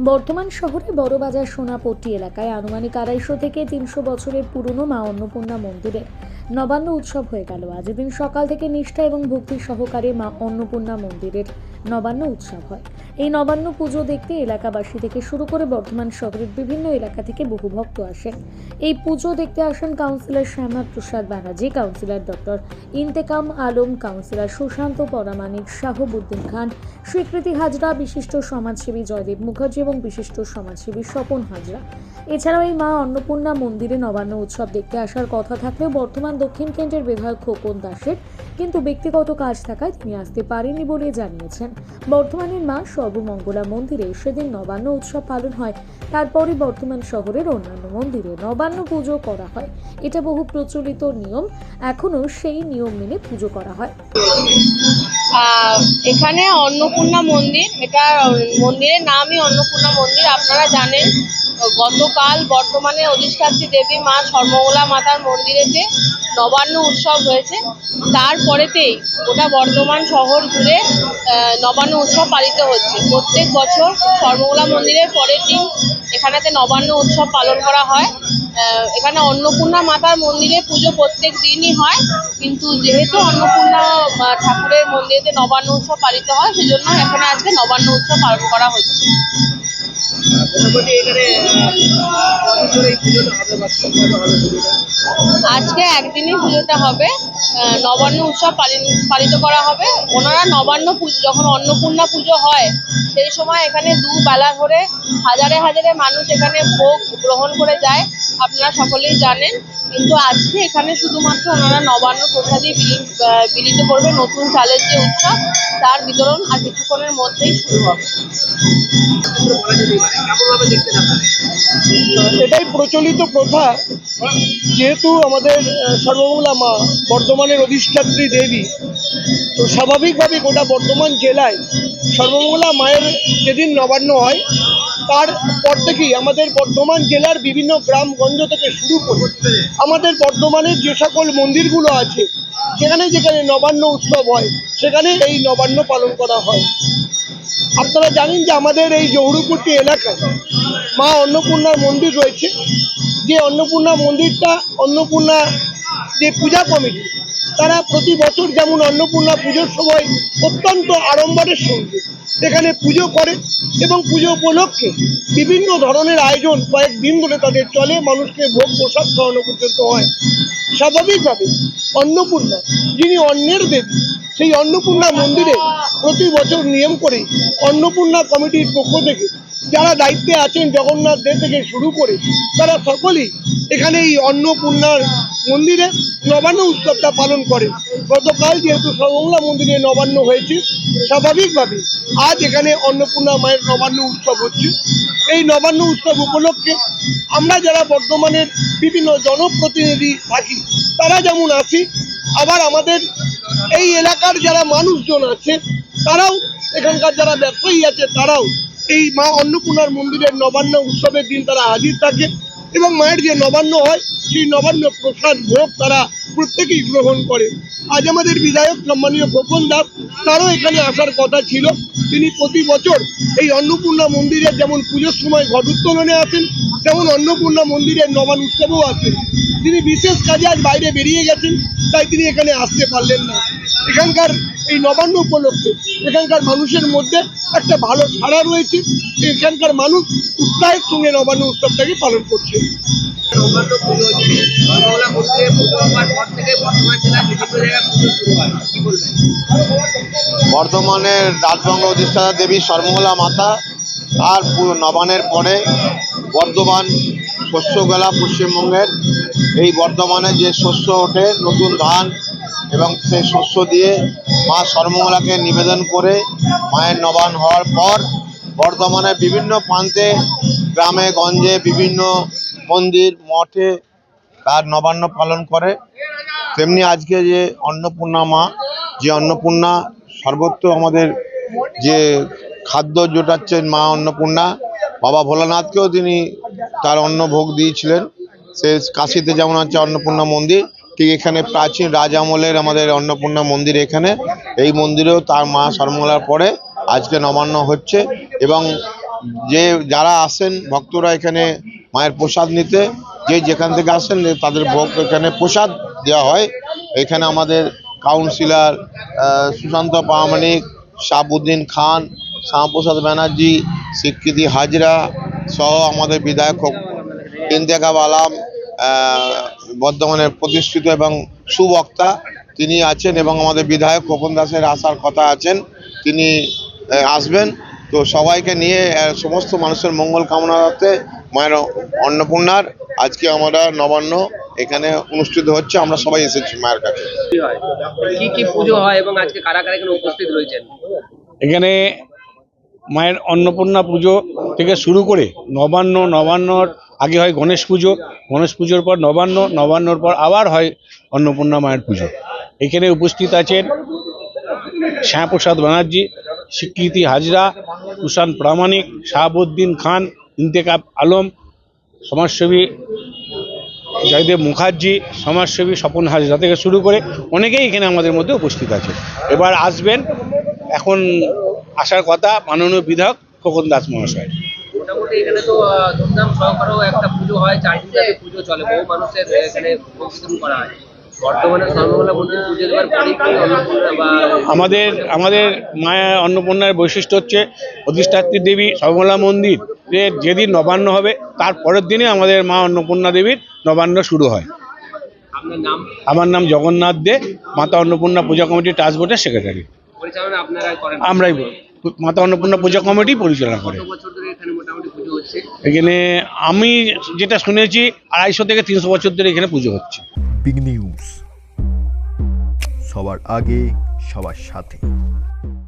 বর্ধমান শহরে বড়বাজার সোনাপট্টি এলাকায় আনুমানিক 250 থেকে 300 বছরের পুরনো মা অন্নপূর্ণা মন্দিরে নবান্ন উৎসব হয়ে গেল। আজ দিন সকাল থেকে নিষ্ঠা এবং ভক্তি সহকারে মা অন্নপূর্ণা মন্দিরের নবান্ন উৎসব হয়। এই নবান্ন পুজো দেখতে এলাকাবাসী থেকে শুরু করে বর্ধমান শহরের বিভিন্ন এলাকা থেকে বহু ভক্ত আসেন। এই পুজো দেখতে আসেন councillor Shyama Prasad Banerjee, councillor doctor Intekam Alam, councillor Sushanta Paramanik, Shahabuddin Khan, Swikriti Hazra, বিশিষ্ট সমাজসেবী জয়দেব মুখার্জি এবং বিশিষ্ট সমাজসেবী স্বপন হাজরা। এছাড়াও এই মা অন্নপূর্ণা মন্দিরে নবান্ন উৎসব দেখতে আসার কথা থাকলেও বর্ধমান দক্ষিণ কেন্দ্রের বিধায়ক খোকন দাসের কিন্তু ব্যক্তিগত কাজ থাকায় তিনি আসতে পারেননি বলে জানিয়েছেন। বর্ধমানের মা সর্বমঙ্গলা মন্দিরে সেদিন নবান্ন উৎসব পালন হয়, তারপরে বর্ধমান শহরের অন্যান্য মন্দিরে নবান্ন পুজো করা হয়। এটা বহু প্রচলিত নিয়ম, এখনো সেই নিয়ম মেনে পুজো করা হয়। এখানে অন্নপূর্ণা মন্দির, এটা মন্দিরের নামই অন্নপূর্ণা মন্দির। আপনারা জানেন গতকাল বর্তমানে অধিষ্ঠাত্রী দেবী মা সর্বমঙ্গলা মাতার মন্দিরেতে নবান্ন উৎসব হয়েছে। তারপরেতেই গোটা বর্ধমান শহর জুড়ে নবান্ন উৎসব পালিত হচ্ছে। প্রত্যেক বছর সর্বমঙ্গলা মন্দিরের পরের দিন এখানেতে নবান্ন উৎসব পালন করা হয়। এখানে অন্নপূর্ণা মাতার মন্দিরে পুজো প্রত্যেক দিনই হয়, কিন্তু যেহেতু অন্নপূর্ণা ঠাকুরের মন্দিরেতে নবান্ন উৎসব পালিত হয়, সেজন্য এখানে আজকে নবান্ন উৎসব পালন করা হচ্ছে। আজকে একদিনই পুজোটা হবে, নবান্ন উৎসব পালিত করা হবে। ওনারা নবান্ন পুজো যখন অন্নপূর্ণা পুজো হয় সেই সময় এখানে দুবেলা ধরে হাজারে হাজারে মানুষ এখানে ভোগ গ্রহণ করে যায়, আপনারা সকলেই জানেন। কিন্তু আজকে এখানে শুধুমাত্র ওনারা নবান্ন প্রসাদই বিলিত করবে। নতুন চালের যে উৎসব তার বিতরণ আর কিছুক্ষণের মধ্যেই শুরু হবে। এটাই প্রচলিত প্রথা। যেহেতু আমাদের সর্বমঙ্গলা মা বর্ধমানের অধিষ্ঠাত্রী দেবী, তো স্বাভাবিকভাবে গোটা বর্ধমান জেলায় সর্বমঙ্গলা মায়ের যেদিন নবান্ন হয় তারপর থেকেই আমাদের বর্ধমান জেলার বিভিন্ন গ্রামগঞ্জ থেকে শুরু করে আমাদের বর্ধমানের যে সকল মন্দিরগুলো আছে যেখানে যেখানে নবান্ন উৎসব হয় সেখানে এই নবান্ন পালন করা হয়। আপনারা জানেন যে আমাদের এই জহুরুপট্টি এলাকায় মা অন্নপূর্ণার মন্দির রয়েছে। যে অন্নপূর্ণা মন্দিরটা, অন্নপূর্ণা যে পূজা কমিটি, তারা প্রতি বছর যেমন অন্নপূর্ণা পুজোর সময় অত্যন্ত আড়ম্বরের সঙ্গে এখানে পুজো করে এবং পুজো উপলক্ষে বিভিন্ন ধরনের আয়োজন কয়েকদিন ধরে তাদের চলে, মানুষকে ভোগ প্রসাদ খাওয়ানো পর্যন্ত হয়। স্বাভাবিকভাবে অন্নপূর্ণা যিনি অন্নের দেবী, সেই অন্নপূর্ণা মন্দিরে প্রতি বছর নিয়ম করে অন্নপূর্ণা কমিটির পক্ষ থেকে যারা দায়িত্বে আছেন, জগন্নাথ দেব থেকে শুরু করে তারা সকলেই এখানে এই অন্নপূর্ণার মন্দিরে নবান্ন উৎসবটা পালন করে। গতকাল যেহেতু সর্বমঙ্গলা মন্দিরে নবান্ন হয়েছে, স্বাভাবিকভাবে আজ এখানে অন্নপূর্ণা মায়ের নবান্ন উৎসব হচ্ছে। এই নবান্ন উৎসব উপলক্ষে আমরা যারা বর্ধমানের বিভিন্ন জনপ্রতিনিধি থাকি তারা যেমন আসি, আবার আমাদের এই এলাকার যারা মানুষজন আছে তারাও, এখানকার যারা ব্যবসায়ী আছে তারাও এই মা অন্নপূর্ণার মন্দিরের নবান্ন উৎসবের দিন তারা হাজির থাকে এবং মায়ের যে নবান্ন হয় সেই নবান্ন প্রসাদ ভোগ তারা প্রত্যেকেই গ্রহণ করে। আজ আমাদের বিধায়ক সম্মানীয় খোকন দাস, তারও এখানে আসার কথা ছিল। তিনি প্রতি বছর এই অন্নপূর্ণা মন্দিরের যেমন পুজোর সময় ঘট উত্তোলনে আসেন, তেমন অন্নপূর্ণা মন্দিরের নবান্ন উৎসবেও আসেন। তিনি বিশেষ কাজে আজ বাইরে বেরিয়ে গেছেন, তাই তিনি এখানে আসতে পারলেন না। এখানকার এই নবান্ন উপলক্ষে এখানকার মানুষের মধ্যে একটা ভালো সাড়া রয়েছে। এখানকার মানুষ উৎসাহের সঙ্গে নবান্ন উৎসবটাকে পালন করছে। বর্ধমানের রাজবঙ্গ অধিষ্ঠাতা দেবী সর্বমঙ্গলা মাতা আর নবান্নের পরে বর্ধমান শস্য মেলা, পশ্চিমবঙ্গের এই বর্ধমানে যে শস্য ওঠে নতুন ধান, এবং সেই শস্য দিয়ে মা সর্বমঙ্গলাকে নিবেদন করে মায়ের নবান্ন হওয়ার পর বর্ধমানের বিভিন্ন প্রান্তে, গ্রামে গঞ্জে, বিভিন্ন মন্দির মঠে তার নবান্ন পালন করে। তেমনি আজকে যে অন্নপূর্ণা মা, যে অন্নপূর্ণা সর্বত্র আমাদের যে খাদ্য জোটাচ্ছেন মা অন্নপূর্ণা, বাবা ভোলানাথকেও তিনি তার অন্ন ভোগ দিয়েছিলেন। সে কাশিতে যেমন হচ্ছে অন্নপূর্ণা মন্দির, ঠিক এখানে প্রাচীন রাজ আমলের আমাদের অন্নপূর্ণা মন্দির, এখানে এই মন্দিরেও তার মা সর্বমঙ্গলার পরে আজকে নবান্ন হচ্ছে এবং যে যারা আসেন ভক্তরা এখানে মায়ের প্রসাদ নিতে, যে যেখান থেকে আসেন তাদের ভোগ এখানে প্রসাদ দেওয়া হয়। এখানে আমাদের কাউন্সিলর সুশান্ত প্রামাণিক, শাহাবুদ্দিন খান, শ্যামপ্রসাদ ব্যানার্জি, স্বীকৃতি হাজরা সহ আমাদের বিধায়ক ইন্তেখাব আলম, বর্ধমানের প্রতিষ্ঠিত এবং সুবক্তা তিনি আছেন, এবং আমাদের বিধায়ক খোকন দাসের আসার কথা আছেন, তিনি আসবেন। তো সবাইকে নিয়ে সমস্ত মানুষের মঙ্গল কামনাতে মায়ের অন্নপূর্ণার আজকে আমরা নবান্ন এখানে অনুষ্ঠিত হচ্ছে, আমরা সবাই এসেছি মায়ের কাছে। কি কি পুজো হয় এবং আজকে কারা কারা এখানে উপস্থিত রয়েছেন? এখানে মায়ের অন্নপূর্ণা পুজো থেকে শুরু করে নবান্নর আগে হয় গণেশ পুজো, গণেশ পুজোর পর নবান্নর পর আবার হয় অন্নপূর্ণা মায়ের পুজো। এখানে উপস্থিত আছেন শ্যামপ্রসাদ ব্যানার্জি, স্বীকৃতি হাজরা, সুশান্ত প্রামাণিক, শাহাবুদ্দিন খান, ইন্তেখাব আলম, সমাজসেবী জয়দেব মুখার্জি, সমাজসেবী স্বপন হাজরা থেকে শুরু করে অনেকেই এখানে আমাদের মধ্যে উপস্থিত আছে। এবার আসবেন, এখন আসার কথা মাননীয় বিধায়ক খোকন দাস মহাশয়। মোটামুটি এখানে তো ধুমধাম সহকারেও একটা পুজো হয়, 4 দিন ধরে পুজো চলে, বহু মানুষের এখানে অংশগ্রহণ করা হয়। বর্তমানে সর্বমঙ্গলা মন্দির পুজো দেওয়ার পরেই অন্নপূর্ণা বা আমাদের মায়ের অন্নপূর্ণার বৈশিষ্ট্য হচ্ছে অধিষ্ঠাত্রী দেবী সর্বমঙ্গলা মন্দিরের যেদিন নবান্ন হবে তার পরের দিনে আমাদের মা অন্নপূর্ণা দেবীর নবান্ন শুরু হয়। আপনার নাম, আমার নাম জগন্নাথ দে, মাতা অন্নপূর্ণা পূজা কমিটি ট্রাস্ট বোর্ডের সেক্রেটারি। পরিচালনা আপনারা করেন? আমরাই মাতা অন্নপূর্ণা পূজা কমিটি পরিচালনা করে। কত বছর ধরে এখানে মোটামুটি পুজো হচ্ছে? এখানে আমি যেটা শুনেছি 250 থেকে 300 বছর ধরে এখানে পুজো হচ্ছে। বিগ নিউজ, সবার আগে সবার সাথে।